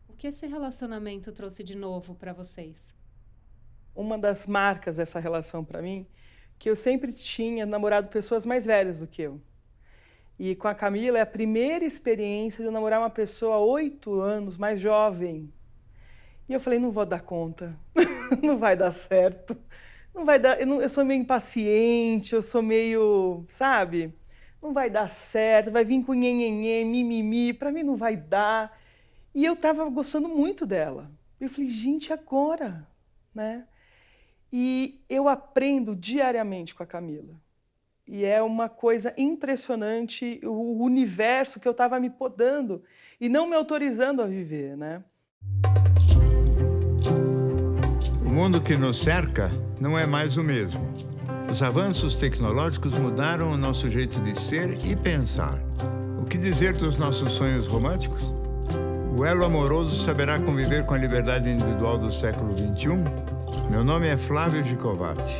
O que esse relacionamento trouxe de novo para vocês? Uma das marcas dessa relação para mim, que eu sempre tinha namorado pessoas mais velhas do que eu. E com a Camila é a primeira experiência de eu namorar uma pessoa 8 anos mais jovem. E eu falei, não vou dar conta, não vai dar certo, não vai dar, eu sou meio impaciente, eu sou meio, sabe? Não vai dar certo, vai vir com nhenhenhê, mimimi, para mim não vai dar. E eu estava gostando muito dela. Eu falei, gente, agora, né? E eu aprendo diariamente com a Camila. E é uma coisa impressionante o universo que eu estava me podando e não me autorizando a viver, né? O mundo que nos cerca não é mais o mesmo. Os avanços tecnológicos mudaram o nosso jeito de ser e pensar. O que dizer dos nossos sonhos românticos? O elo amoroso saberá conviver com a liberdade individual do século XXI? Meu nome é Flávio Gicovati.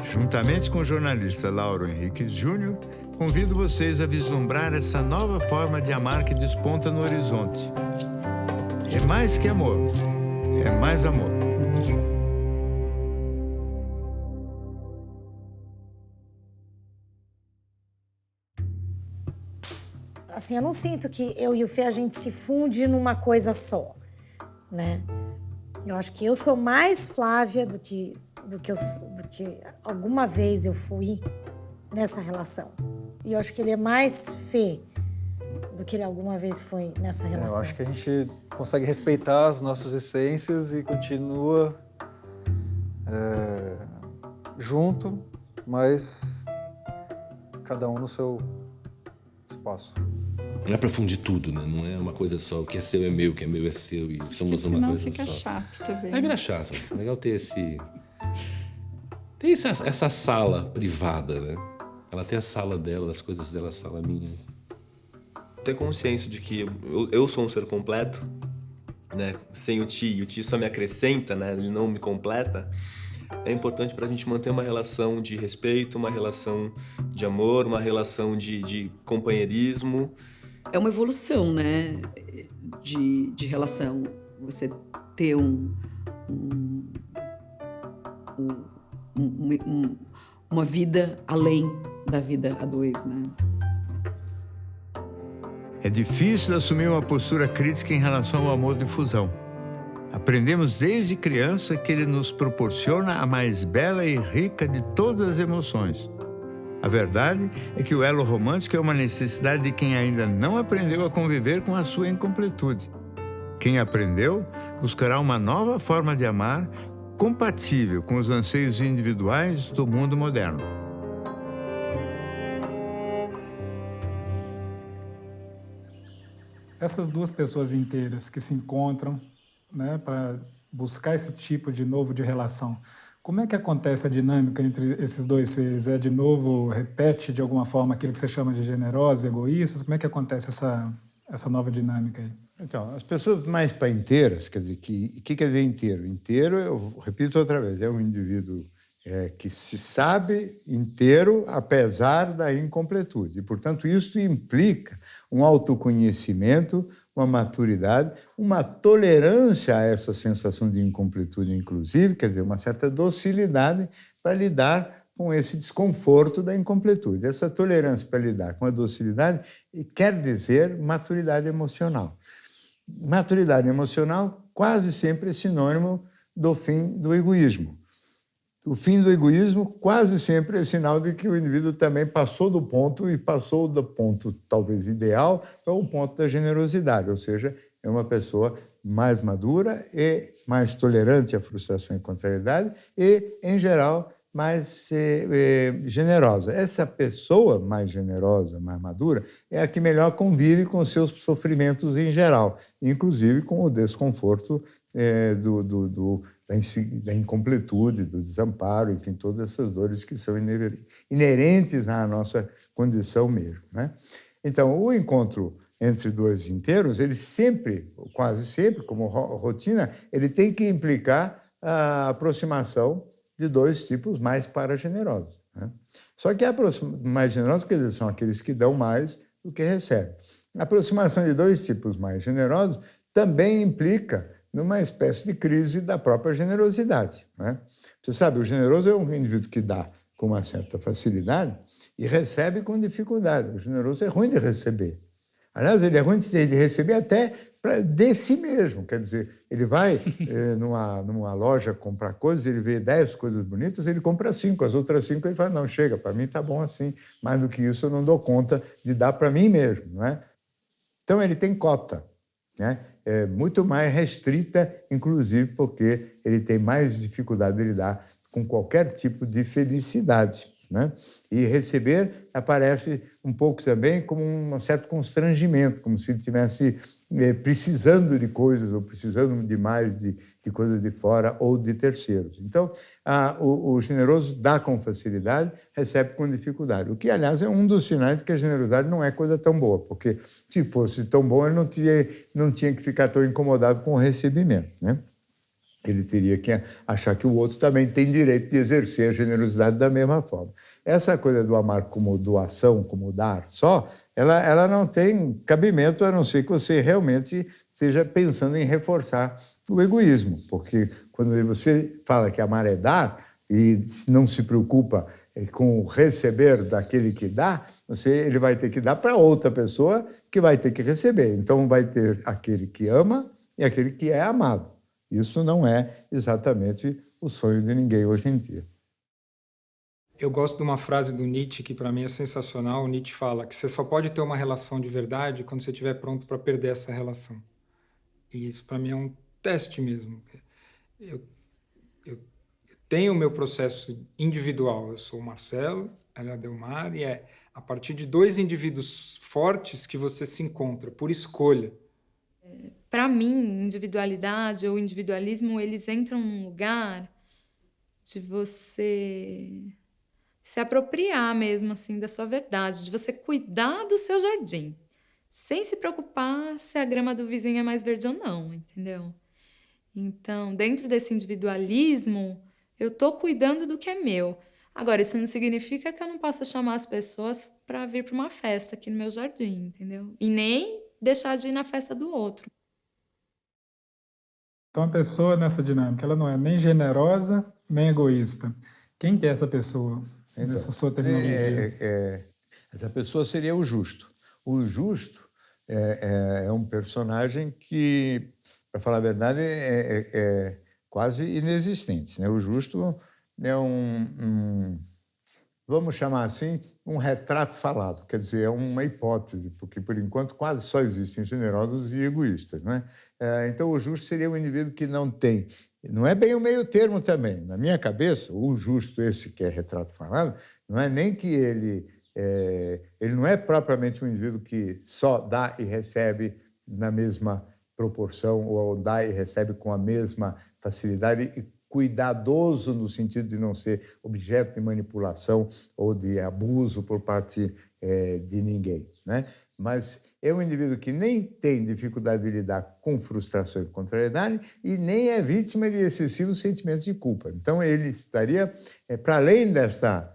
Juntamente com o jornalista Lauro Henriques Júnior, convido vocês a vislumbrar essa nova forma de amar que desponta no horizonte. É mais que amor, é mais amor. Assim, eu não sinto que eu e o Fê, a gente se funde numa coisa só, né? Eu acho que eu sou mais Flávia do que alguma vez eu fui nessa relação. E eu acho que ele é mais Fê do que ele alguma vez foi nessa relação. Eu acho que a gente consegue respeitar as nossas essências e continua junto, mas cada um no seu espaço. Não é pra fundir tudo, né? Não é uma coisa só. O que é seu é meu, o que é meu é seu e somos uma coisa só. Senão fica chato também. Aí vira chato. É legal ter Tem essa sala privada, né? Ela tem a sala dela, as coisas dela, a sala minha. Ter consciência de que eu sou um ser completo, né? Sem o Ti só me acrescenta, né? Ele não me completa. É importante pra gente manter uma relação de respeito, uma relação de amor, uma relação de companheirismo. É uma evolução, né, de relação. Você ter uma vida além da vida a dois, né? É difícil assumir uma postura crítica em relação ao amor de fusão. Aprendemos desde criança que ele nos proporciona a mais bela e rica de todas as emoções. A verdade é que o elo romântico é uma necessidade de quem ainda não aprendeu a conviver com a sua incompletude. Quem aprendeu buscará uma nova forma de amar compatível com os anseios individuais do mundo moderno. Essas duas pessoas inteiras que se encontram, né, para buscar esse tipo de novo de relação, como é que acontece a dinâmica entre esses dois seres? É de novo, repete de alguma forma aquilo que você chama de generosos, egoístas? Como é que acontece essa nova dinâmica aí? Então, as pessoas mais para inteiras, quer dizer, o que quer dizer inteiro? Inteiro, eu repito outra vez, é um indivíduo que se sabe inteiro apesar da incompletude. E, portanto, isso implica um autoconhecimento, uma maturidade, uma tolerância a essa sensação de incompletude, inclusive, quer dizer, uma certa docilidade para lidar com esse desconforto da incompletude. Essa tolerância para lidar com a docilidade quer dizer maturidade emocional. Maturidade emocional quase sempre é sinônimo do fim do egoísmo. O fim do egoísmo quase sempre é sinal de que o indivíduo também passou do ponto talvez ideal para o ponto da generosidade, ou seja, é uma pessoa mais madura e mais tolerante à frustração e contrariedade e, em geral, mais generosa. Essa pessoa mais generosa, mais madura, é a que melhor convive com os seus sofrimentos em geral, inclusive com o desconforto da incompletude, do desamparo, enfim, todas essas dores que são inerentes à nossa condição mesmo, né? Então, o encontro entre dois inteiros, ele sempre, quase sempre, como rotina, ele tem que implicar a aproximação de dois tipos mais paragenerosos, né? Só que mais generosos, quer dizer, são aqueles que dão mais do que recebem. A aproximação de dois tipos mais generosos também implica numa espécie de crise da própria generosidade, né? Você sabe, o generoso é um indivíduo que dá com uma certa facilidade e recebe com dificuldade. O generoso é ruim de receber. Aliás, ele é ruim de receber até de si mesmo. Quer dizer, ele vai numa loja comprar coisas, ele vê 10 coisas bonitas, ele compra 5. As outras 5 ele fala, não, chega, para mim está bom assim. Mais do que isso eu não dou conta de dar para mim mesmo, não é? Então, ele tem cota, né? É muito mais restrita, inclusive porque ele tem mais dificuldade de lidar com qualquer tipo de felicidade, né? E receber aparece um pouco também como um certo constrangimento, como se ele estivesse precisando de coisas ou precisando demais de coisas de fora ou de terceiros. Então, o generoso dá com facilidade, recebe com dificuldade, o que, aliás, é um dos sinais de que a generosidade não é coisa tão boa, porque se fosse tão bom, ele não tinha que ficar tão incomodado com o recebimento, né? Ele teria que achar que o outro também tem direito de exercer a generosidade da mesma forma. Essa coisa do amar como doação, como dar só, ela não tem cabimento, a não ser que você realmente esteja pensando em reforçar o egoísmo. Porque quando você fala que amar é dar e não se preocupa com o receber daquele que dá, ele vai ter que dar para outra pessoa que vai ter que receber. Então, vai ter aquele que ama e aquele que é amado. Isso não é exatamente o sonho de ninguém hoje em dia. Eu gosto de uma frase do Nietzsche que para mim é sensacional. O Nietzsche fala que você só pode ter uma relação de verdade quando você estiver pronto para perder essa relação. E isso para mim é um teste mesmo. Eu tenho o meu processo individual. Eu sou o Marcelo, ela é a Delmar, e é a partir de dois indivíduos fortes que você se encontra, por escolha. Para mim, individualidade ou individualismo, eles entram num lugar de você se apropriar mesmo assim da sua verdade, de você cuidar do seu jardim, sem se preocupar se a grama do vizinho é mais verde ou não, entendeu? Então, dentro desse individualismo, eu tô cuidando do que é meu. Agora, isso não significa que eu não possa chamar as pessoas para vir para uma festa aqui no meu jardim, entendeu? E nem deixar de ir na festa do outro. Então, a pessoa nessa dinâmica, ela não é nem generosa, nem egoísta. Quem que é essa pessoa, nessa sua terminologia? Essa pessoa seria o justo. O justo é um personagem que, para falar a verdade, é quase inexistente, né? O justo é vamos chamar assim, um retrato falado, quer dizer, é uma hipótese, porque, por enquanto, quase só existem generosos e egoístas, não é? Então, o justo seria um indivíduo que não tem... Não é bem o meio termo também. Na minha cabeça, o justo, esse que é retrato falado, não é nem que ele não é propriamente um indivíduo que só dá e recebe na mesma proporção, ou dá e recebe com a mesma facilidade e cuidadoso no sentido de não ser objeto de manipulação ou de abuso por parte de ninguém, né? Mas é um indivíduo que nem tem dificuldade de lidar com frustração e contrariedade e nem é vítima de excessivos sentimentos de culpa. Então, ele estaria para além dessa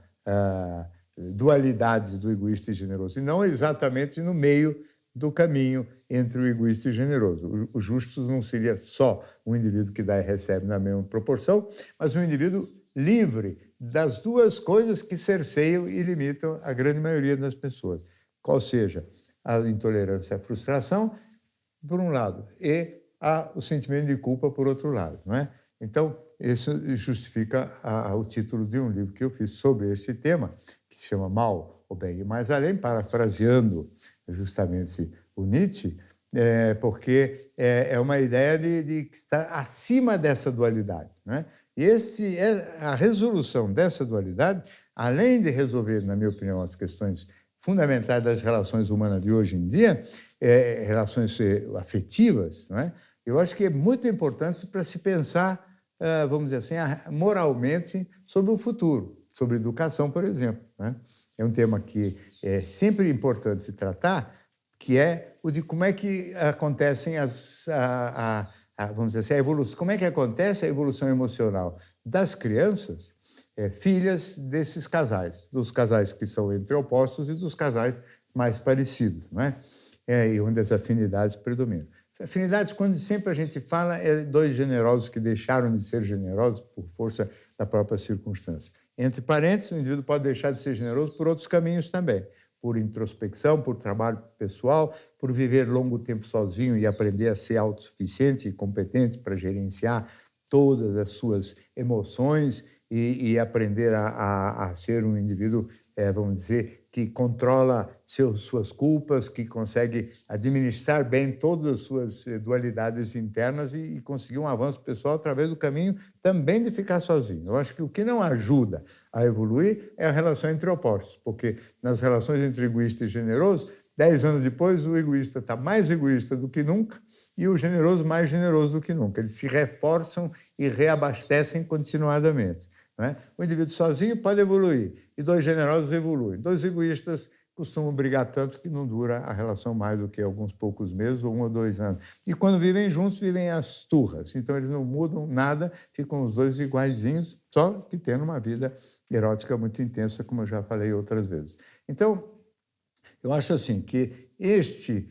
dualidade do egoísta e generoso, e não exatamente no meio do caminho entre o egoísta e o generoso. O justo não seria só um indivíduo que dá e recebe na mesma proporção, mas um indivíduo livre das duas coisas que cerceiam e limitam a grande maioria das pessoas. Qual seja a intolerância à frustração, por um lado, e o sentimento de culpa, por outro lado, não é? Então, isso justifica o título de um livro que eu fiz sobre esse tema, que se chama Mal, o Bem e Mais Além, parafraseando justamente o Nietzsche, porque é uma ideia de estar acima dessa dualidade, né? E a resolução dessa dualidade, além de resolver, na minha opinião, as questões fundamentais das relações humanas de hoje em dia, relações afetivas, né? Eu acho que é muito importante para se pensar vamos dizer assim, moralmente sobre o futuro, sobre educação, por exemplo, né? É um tema que é sempre importante se tratar, que é o de como é que acontecem vamos dizer assim, a evolução, como é que acontece a evolução emocional das crianças, filhas desses casais, dos casais que são entre opostos e dos casais mais parecidos, não é? E onde as afinidades predominam. Afinidades, quando sempre a gente fala, é dois generosos que deixaram de ser generosos por força da própria circunstância. Entre parênteses, o indivíduo pode deixar de ser generoso por outros caminhos também, por introspecção, por trabalho pessoal, por viver longo tempo sozinho e aprender a ser autossuficiente e competente para gerenciar todas as suas emoções e aprender a ser um indivíduo, vamos dizer, que controla suas culpas, que consegue administrar bem todas as suas dualidades internas e conseguir um avanço pessoal através do caminho também de ficar sozinho. Eu acho que o que não ajuda a evoluir é a relação entre opostos, porque nas relações entre egoísta e generoso, 10 anos depois, o egoísta está mais egoísta do que nunca e o generoso mais generoso do que nunca. Eles se reforçam e reabastecem continuadamente. Né? O indivíduo sozinho pode evoluir e dois generosos evoluem. Dois egoístas costumam brigar tanto que não dura a relação mais do que alguns poucos meses ou 1 ou 2 anos. E quando vivem juntos, vivem as turras. Então, eles não mudam nada, ficam os dois iguaizinhos, só que tendo uma vida erótica muito intensa, como eu já falei outras vezes. Então, eu acho assim que este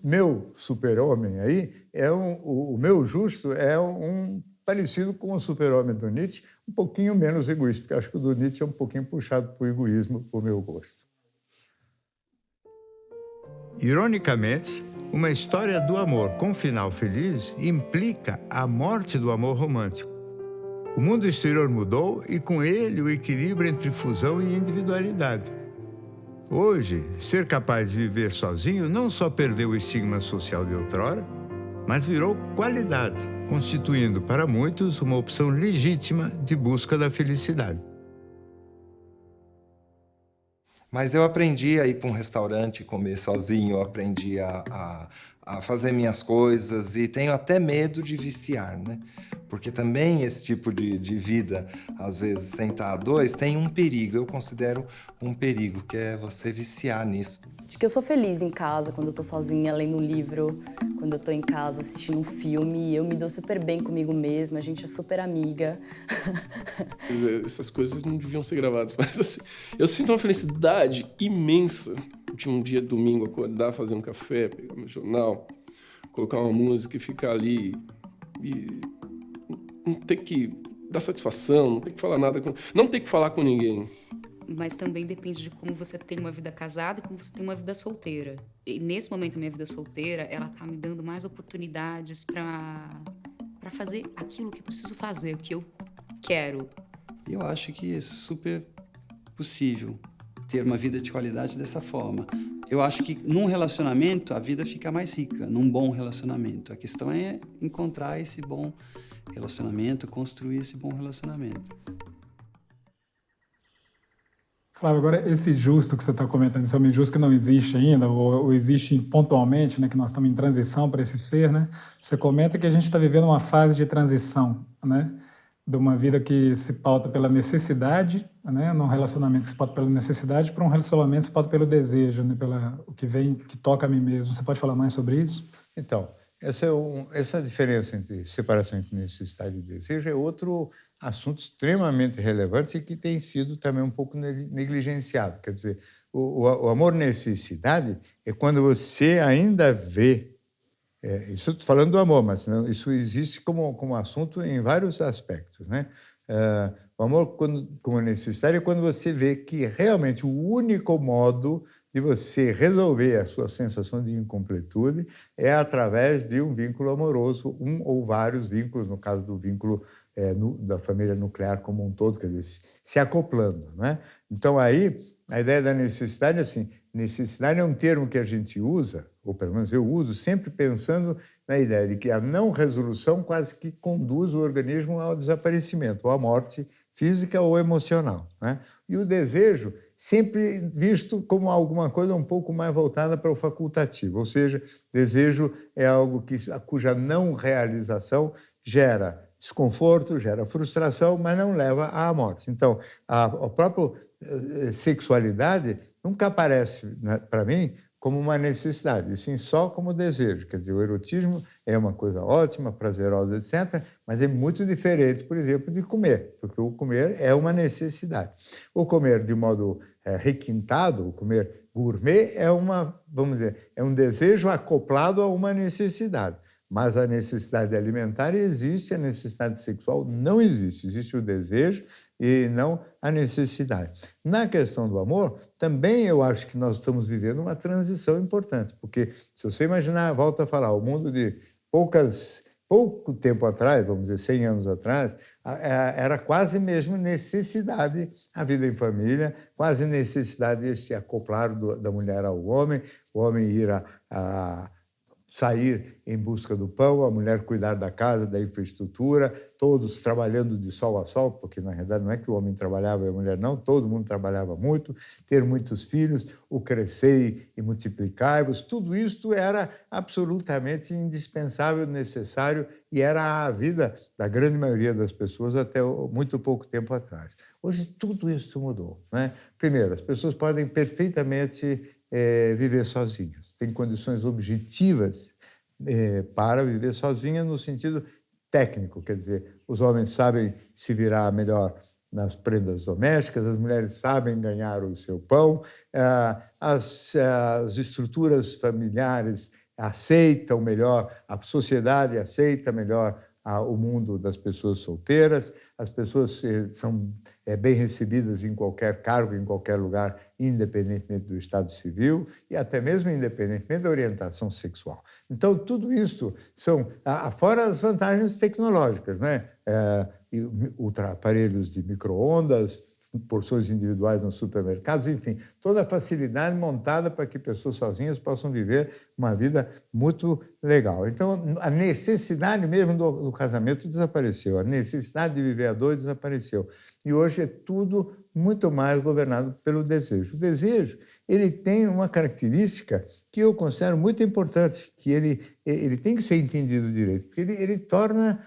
meu super-homem aí, o meu justo é parecido com o super-homem do Nietzsche, um pouquinho menos egoísta, porque acho que o do Nietzsche é um pouquinho puxado para o egoísmo, por meu gosto. Ironicamente, uma história do amor com final feliz implica a morte do amor romântico. O mundo exterior mudou e, com ele, o equilíbrio entre fusão e individualidade. Hoje, ser capaz de viver sozinho não só perdeu o estigma social de outrora, mas virou qualidade, constituindo para muitos uma opção legítima de busca da felicidade. Mas eu aprendi a ir para um restaurante comer sozinho, eu aprendi a fazer minhas coisas e tenho até medo de viciar, né? Porque também esse tipo de vida, às vezes, sentar a dois, tem um perigo, eu considero um perigo, que é você viciar nisso. Acho que eu sou feliz em casa, quando eu tô sozinha, lendo um livro, quando eu tô em casa assistindo um filme, eu me dou super bem comigo mesma, a gente é super amiga. Essas coisas não deviam ser gravadas, mas assim, eu sinto uma felicidade imensa de um dia domingo acordar, fazer um café, pegar meu jornal, colocar uma música e ficar ali e não ter que dar satisfação, não ter que falar nada, não ter que falar com ninguém. Mas também depende de como você tem uma vida casada e como você tem uma vida solteira. E nesse momento, a minha vida solteira, ela tá me dando mais oportunidades para fazer aquilo que eu preciso fazer, o que eu quero. Eu acho que é super possível ter uma vida de qualidade dessa forma. Eu acho que num relacionamento, a vida fica mais rica, num bom relacionamento. A questão é encontrar esse bom relacionamento, construir esse bom relacionamento. Flávio, agora esse justo que você está comentando, esse homem justo que não existe ainda, ou existe pontualmente, né, que nós estamos em transição para esse ser, né? Você comenta que a gente está vivendo uma fase de transição, né? De uma vida que se pauta pela necessidade, né? Num relacionamento que se pauta pela necessidade, para um relacionamento que se pauta pelo desejo, né? O que vem, que toca a mim mesmo. Você pode falar mais sobre isso? Então, essa diferença entre separação entre necessidade e desejo é outro assunto extremamente relevante e que tem sido também um pouco negligenciado. Quer dizer, o amor-necessidade é quando você ainda vê, isso eu estou falando do amor, mas não, isso existe como assunto em vários aspectos, né? O amor como necessidade é quando você vê que realmente o único modo de você resolver a sua sensação de incompletude é através de um vínculo amoroso, um ou vários vínculos, no caso do vínculo da família nuclear como um todo, quer dizer, se acoplando, né? Então, aí, a ideia da necessidade, assim, necessidade é um termo que a gente usa, ou pelo menos eu uso, sempre pensando na ideia de que a não resolução quase que conduz o organismo ao desaparecimento, ou à morte física ou emocional, né? E o desejo sempre visto como alguma coisa um pouco mais voltada para o facultativo, ou seja, desejo é algo cuja não realização gera desconforto, gera frustração, mas não leva à morte. Então, a própria sexualidade nunca aparece, né, para mim, como uma necessidade, e sim só como desejo. Quer dizer, o erotismo é uma coisa ótima, prazerosa, etc., mas é muito diferente, por exemplo, de comer, porque o comer é uma necessidade. O comer de modo requintado, o comer gourmet, vamos dizer, é um desejo acoplado a uma necessidade. Mas a necessidade alimentar existe, a necessidade sexual não existe. Existe o desejo e não a necessidade. Na questão do amor, também eu acho que nós estamos vivendo uma transição importante, porque se você imaginar, volta a falar, o mundo de pouco tempo atrás, vamos dizer, 100 anos atrás, era quase mesmo necessidade a vida em família, quase necessidade de se acoplar da mulher ao homem, o homem ir sair em busca do pão, a mulher cuidar da casa, da infraestrutura, todos trabalhando de sol a sol, porque, na realidade, não é que o homem trabalhava e a mulher não, todo mundo trabalhava muito, ter muitos filhos, o crescer e multiplicar-vos, tudo isto era absolutamente indispensável, necessário, e era a vida da grande maioria das pessoas até muito pouco tempo atrás. Hoje, tudo isso mudou, né? Primeiro, as pessoas podem perfeitamente viver sozinhas. Tem condições objetivas para viver sozinhas no sentido técnico, quer dizer, os homens sabem se virar melhor nas prendas domésticas, as mulheres sabem ganhar o seu pão, as estruturas familiares aceitam melhor, a sociedade aceita melhor o mundo das pessoas solteiras, as pessoas são bem recebidas em qualquer cargo, em qualquer lugar, independentemente do estado civil e até mesmo independentemente da orientação sexual. Então, tudo isso são, fora as vantagens tecnológicas, né? Aparelhos de micro-ondas, porções individuais nos supermercados, enfim, toda a facilidade montada para que pessoas sozinhas possam viver uma vida muito legal. Então, a necessidade mesmo do casamento desapareceu, a necessidade de viver a dois desapareceu. E hoje é tudo muito mais governado pelo desejo. O desejo, ele tem uma característica que eu considero muito importante, que ele tem que ser entendido direito, porque ele torna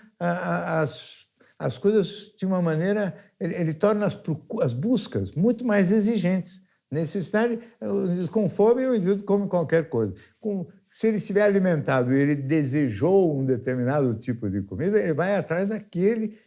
as coisas de uma maneira, ele torna as buscas muito mais exigentes. Necessidade, com fome, o indivíduo come qualquer coisa. Se ele estiver alimentado e ele desejou um determinado tipo de comida, ele vai atrás daquele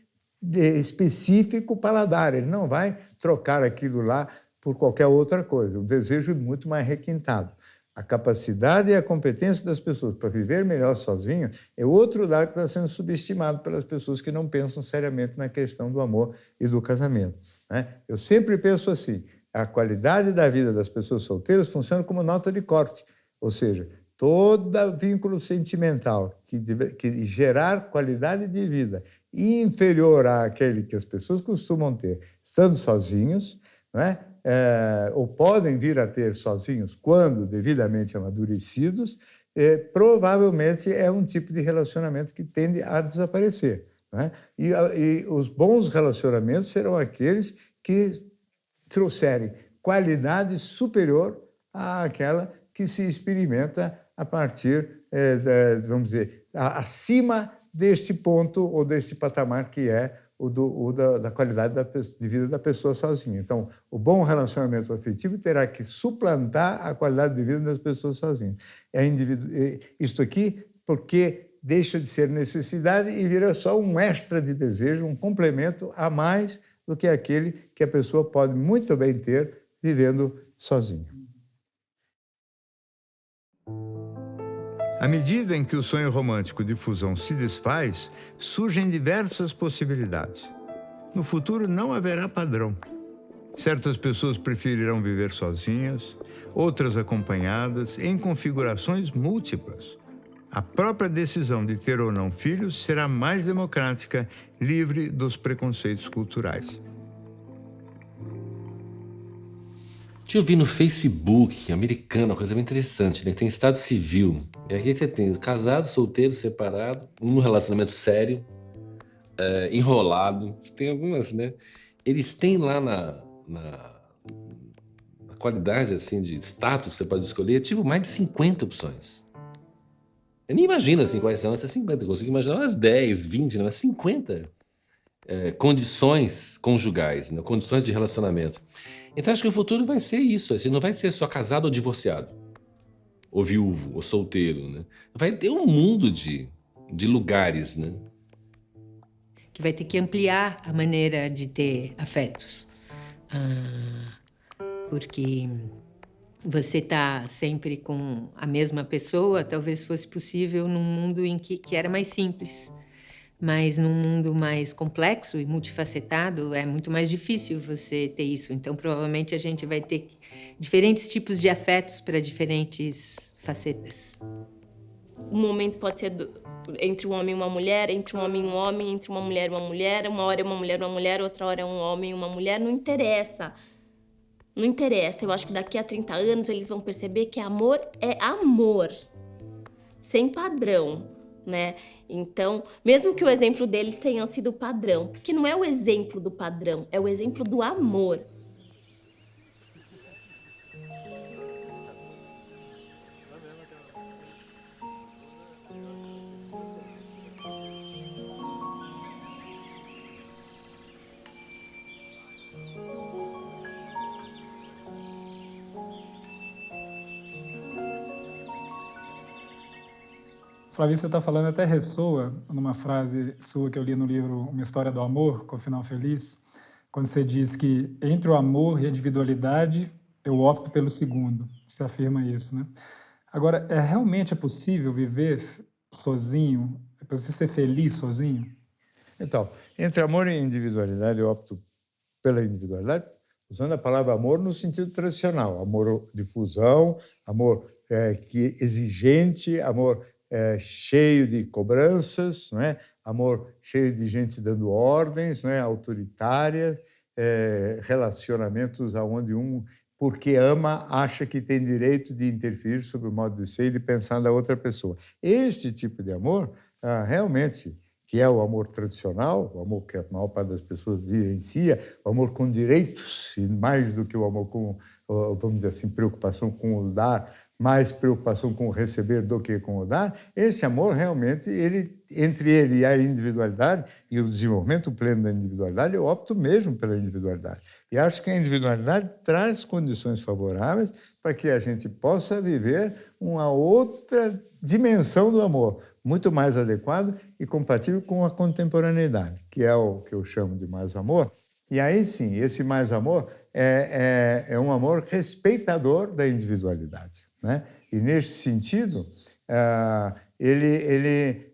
específico paladar, ele não vai trocar aquilo lá por qualquer outra coisa. O desejo é muito mais requintado. A capacidade e a competência das pessoas para viver melhor sozinho é outro dado que está sendo subestimado pelas pessoas que não pensam seriamente na questão do amor e do casamento, né? Eu sempre penso assim, a qualidade da vida das pessoas solteiras funciona como nota de corte, ou seja, todo vínculo sentimental que gerar qualidade de vida inferior àquele que as pessoas costumam ter estando sozinhos, né? Ou podem vir a ter sozinhos quando devidamente amadurecidos, provavelmente é um tipo de relacionamento que tende a desaparecer, né? E os bons relacionamentos serão aqueles que trouxerem qualidade superior àquela que se experimenta a partir, vamos dizer, acima deste ponto ou deste patamar que é da qualidade de vida da pessoa sozinha. Então, o bom relacionamento afetivo terá que suplantar a qualidade de vida das pessoas sozinhas. Isto aqui porque deixa de ser necessidade e vira só um extra de desejo, um complemento a mais do que aquele que a pessoa pode muito bem ter vivendo sozinha. À medida em que o sonho romântico de fusão se desfaz, surgem diversas possibilidades. No futuro não haverá padrão. Certas pessoas preferirão viver sozinhas, outras acompanhadas, em configurações múltiplas. A própria decisão de ter ou não filhos será mais democrática, livre dos preconceitos culturais. Eu vi no Facebook americano uma coisa bem interessante, né? Tem estado civil. E aqui você tem casado, solteiro, separado, um relacionamento sério, enrolado. Tem algumas, né? Eles têm lá na qualidade assim, de status que você pode escolher, tipo, mais de 50 opções. Eu nem imagino assim, quais são essas 50. Eu consigo imaginar umas 10, 20, umas 50 condições conjugais, né? Condições de relacionamento. Então, acho que o futuro vai ser isso. Assim, não vai ser só casado ou divorciado, ou viúvo, ou solteiro. Né? Vai ter um mundo de lugares, né? Que vai ter que ampliar a maneira de ter afetos. Porque você tá sempre com a mesma pessoa, talvez fosse possível num mundo em que era mais simples. Mas num mundo mais complexo e multifacetado, é muito mais difícil você ter isso. Então, provavelmente, a gente vai ter diferentes tipos de afetos para diferentes facetas. O momento pode ser entre um homem e uma mulher, entre um homem e um homem, entre uma mulher e uma mulher. Uma hora é uma mulher, outra hora é um homem e uma mulher. Não interessa. Não interessa. Eu acho que daqui a 30 anos eles vão perceber que amor é amor. Sem padrão. Né? Então, mesmo que o exemplo deles tenha sido padrão, porque não é o exemplo do padrão, é o exemplo do amor. Flavia, você está falando, até ressoa numa frase sua que eu li no livro Uma História do Amor, com o Final Feliz, quando você diz que entre o amor e a individualidade, eu opto pelo segundo. Você afirma isso, né? Agora, realmente é possível viver sozinho? É possível ser feliz sozinho? Então, entre amor e individualidade, eu opto pela individualidade, usando a palavra amor no sentido tradicional. Amor de fusão, amor que exigente, amor cheio de cobranças, não é? Amor cheio de gente dando ordens, não é? Autoritária, relacionamentos onde um, porque ama, acha que tem direito de interferir sobre o modo de ser e de pensar da outra pessoa. Este tipo de amor, realmente, que é o amor tradicional, o amor que a maior parte das pessoas vivencia, o amor com direitos, e mais do que o amor com, vamos dizer assim, preocupação com o dar, mais preocupação com o receber do que com o dar, esse amor realmente, entre ele e a individualidade e o desenvolvimento pleno da individualidade, eu opto mesmo pela individualidade. E acho que a individualidade traz condições favoráveis para que a gente possa viver uma outra dimensão do amor, muito mais adequado e compatível com a contemporaneidade, que é o que eu chamo de mais amor. E aí sim, esse mais amor é um amor respeitador da individualidade, né? E nesse sentido, ele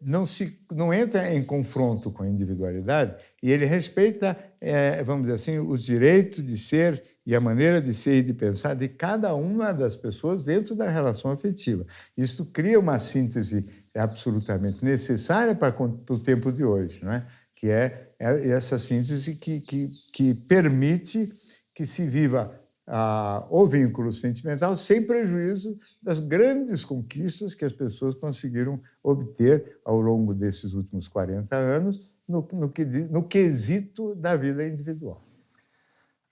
não entra em confronto com a individualidade e ele respeita, vamos dizer assim, os direitos de ser e a maneira de ser e de pensar de cada uma das pessoas dentro da relação afetiva. Isso cria uma síntese absolutamente necessária para o tempo de hoje, não é? Que é essa síntese que permite que se viva o vínculo sentimental sem prejuízo das grandes conquistas que as pessoas conseguiram obter ao longo desses últimos 40 anos no quesito da vida individual.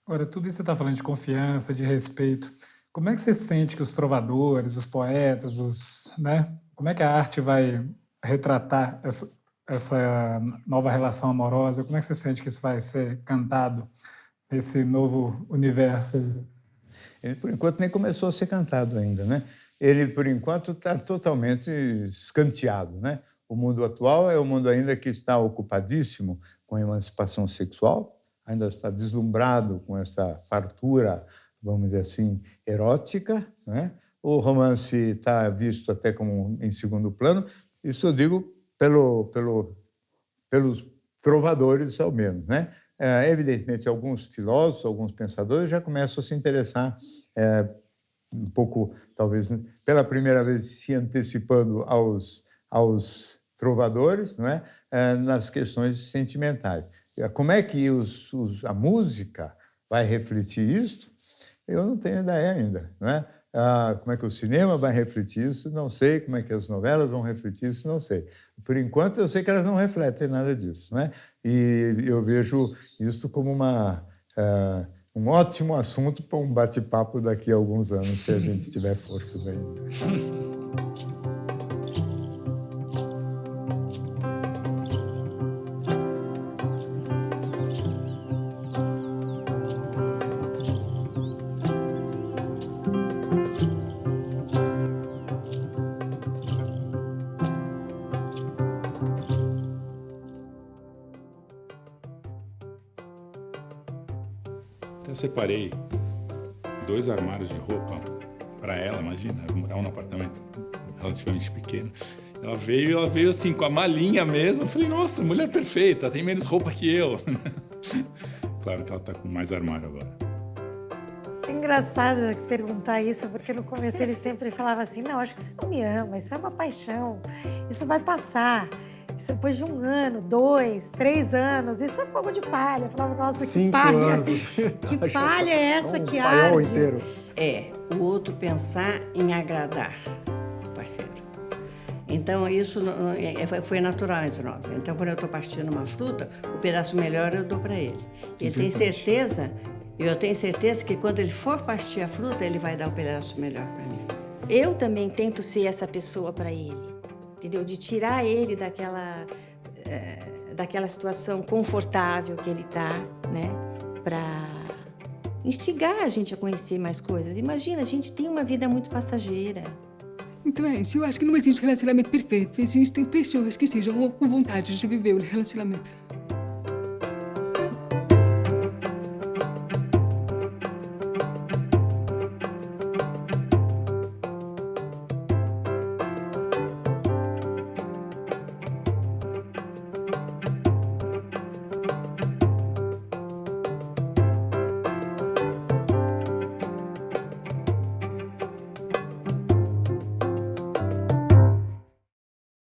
Agora, tudo isso você está falando de confiança, de respeito. Como é que você sente que os trovadores, os poetas, né? Como é que a arte vai retratar essa nova relação amorosa? Como é que você sente que isso vai ser cantado? Esse novo universo? Ele, por enquanto, nem começou a ser cantado ainda, né? Ele, por enquanto, está totalmente escanteado, né? O mundo atual é um mundo ainda que está ocupadíssimo com a emancipação sexual, ainda está deslumbrado com essa fartura, vamos dizer assim, erótica, né? O romance está visto até como em segundo plano. Isso eu digo pelos trovadores, ao menos, né? Evidentemente, alguns filósofos, alguns pensadores já começam a se interessar um pouco, talvez, pela primeira vez, se antecipando aos trovadores, não é? Nas questões sentimentais. Como é que a música vai refletir isso? Eu não tenho ideia ainda, não é? Como é que o cinema vai refletir isso? Não sei. Como é que as novelas vão refletir isso? Não sei. Por enquanto, eu sei que elas não refletem nada disso, né? E eu vejo isso como um ótimo assunto para um bate-papo daqui a alguns anos, se a gente tiver força ainda. Até separei 2 armários de roupa para ela, imagina, eu morava num apartamento relativamente pequeno. Ela veio assim, com a malinha mesmo. Eu falei, nossa, mulher perfeita, tem menos roupa que eu. Claro que ela tá com mais armário agora. É engraçado perguntar isso, porque no começo ele sempre falava assim, não, acho que você não me ama, isso é uma paixão, isso vai passar. Isso depois de 1 ano, 2, 3 anos, isso é fogo de palha. Eu falava, nossa, que palha! Que palha é essa que arde? Inteiro. É, o outro pensar em agradar o parceiro. Então, isso foi natural entre nós. Então, quando eu estou partindo uma fruta, o pedaço melhor eu dou para ele. Ele tem certeza, eu tenho certeza que quando ele for partir a fruta, ele vai dar o pedaço melhor para mim. Eu também tento ser essa pessoa para ele. Entendeu? De tirar ele daquela situação confortável que ele está, né? Para instigar a gente a conhecer mais coisas. Imagina, a gente tem uma vida muito passageira. Então é isso. Eu acho que não existe relacionamento perfeito. Existem pessoas que sejam com vontade de viver o relacionamento.